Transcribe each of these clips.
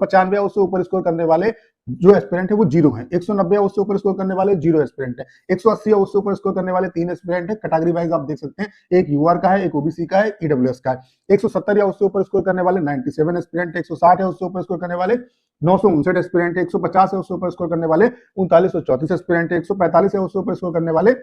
195 या उससे ऊपर स्कोर करने वाले जो एस्पिरेंट है वो 0 है, 190 या उससे ऊपर स्कोर करने वाले 0 एस्पिरेंट है, 180 या उससे ऊपर स्कोर करने वाले 3 एस्पिरेंट है। कैटेगरी वाइज आप देख सकते हैं, एक यूआर का है, एक ओबीसी का है, ईडब्ल्यूएस का है। 170 या उससे ऊपर स्कोर करने वाले 97 एस्पिरेंट, 160 या उससे ऊपर स्कोर करने वाले 959 एस्पिरेंट, 150 या उससे ऊपर स्कोर करने वाले 3934 एस्पिरेंट, 145 या उससे ऊपर स्कोर करने वाले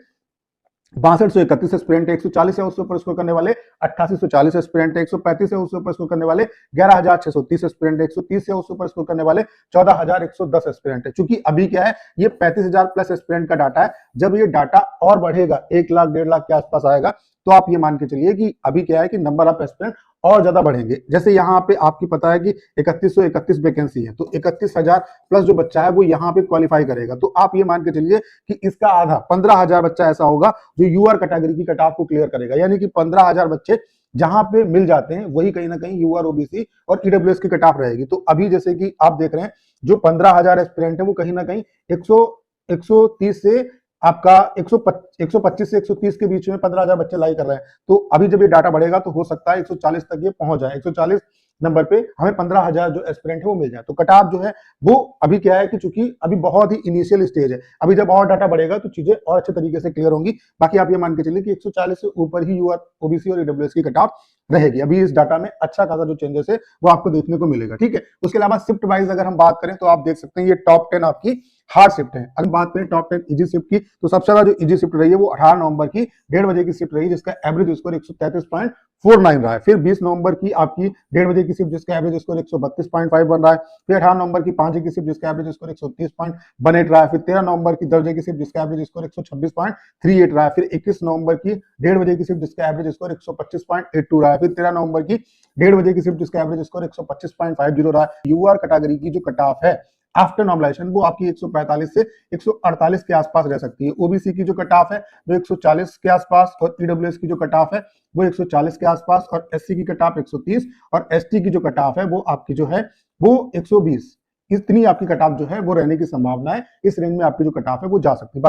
6231 एस्पिरेंट, 140 या उससे ऊपर स्कोर करने वाले 8840 एस्पिरेंट, 135 या उससे ऊपर स्कोर करने वाले 11630 एस्पिरेंट, 130 या उससे ऊपर स्कोर करने वाले 14110 एस्पिरेंट है। चूंकि अभी क्या है, ये 35000 प्लस एस्पिरेंट का डाटा है। जब ये डाटा और बढ़ेगा, 1 लाख 1.5 लाख के आसपास आएगा, तो आप ये मान के चलिए कि अभी क्या है कि नंबर ऑफ एस्पिरेंट और ज्यादा बढ़ेंगे। जैसे यहाँ पे आपकी पता है कि 3131 वैकेंसी है, तो 31000 प्लस जो बच्चा है वो यहाँ पे क्वालिफाई करेगा। तो आप ये मान के चलिए कि इसका आधा 15000 बच्चा ऐसा होगा जो यूआर कैटेगरी की कट ऑफ को क्लियर करेगा। यानी कि 15000 बच्चे जहां पे मिल जाते हैं वही कहीं ना कहीं यूआर, ओबीसी और ईडब्ल्यूएस की कट ऑफ रहेगी। तो अभी जैसे कि आप देख रहे हैं, जो 15000 एस्पिरेंट है वो कहीं ना कहीं 130 से आपका 125 से 130 के बीच में 15000 बच्चे लाई कर रहे हैं। तो अभी जब ये डाटा बढ़ेगा तो हो सकता है 140 तक ये पहुंच जाए, 140 नंबर पे हमें 15000 जो एस्पिरेंट है वो मिल जाए। तो कट ऑफ जो है वो अभी क्या है कि चूंकि अभी बहुत ही इनिशियल स्टेज है, अभी जब और डाटा बढ़ेगा तो चीजें और अच्छे तरीके से क्लियर होंगी। बाकी आप ये मान के चलिए कि 140 से ऊपर ही यूआर, ओबीसी और ईडब्ल्यूएस की कट ऑफ रहेगी। अभी इस डाटा में अच्छा खासा जो चेंजेस है वो आपको देखने को मिलेगा। ठीक है, उसके अलावा शिफ्ट वाइज अगर हम बात करें तो आप देख सकते हैं ये टॉप 10 आपकी हार्ड शिफ्ट है। अगर बात करें टॉप 10 इजी शिफ्ट की, तो सबसे ज्यादा जो इजी शिफ्ट रही है वो 18 नवंबर की 1:30 बजे की शिफ्ट रही, जिसका एवरेज स्कोर 133.49 रहा है। फिर 20 नवंबर की आपकी 1:30 बजे की शिफ्ट, जिसका एवरेज स्कोर 132.5 बन रहा है। फिर 18 नवंबर की 5 बजे की शिफ्ट, जिसका एवरेज स्कोर 130.18 रहा है। फिर 13 नवंबर की 10 बजे की शिफ्ट, जिसका एवरेज स्कोर 126.38 रहा है। फिर 21 नवंबर की 1:30 बजे की शिफ्ट, जिसका एवरेज स्कोर 125.82 रहा है। फिर 13 नवंबर की 1:30 बजे की शिफ्ट, जिसका एवरेज स्कोर 125.50 रहा है। यूआर कैटेगरी की जो कट ऑफ है आफ्टर नॉर्मलाइजेशन वो आपकी 145 से 148 के आसपास रह सकती है। ओबीसी की जो कट ऑफ है वो 140 के आसपास, और ईडब्ल्यूएस की जो कट ऑफ है वो 140 के आसपास, और एससी की कट ऑफ 130, और एसटी की जो कट ऑफ है वो आपकी जो है वो 120। इतनी आपकी कट ऑफ जो है वो रहने की संभावना है। इस रेंज में आपकी जो कट ऑफ है वो जा सकती है।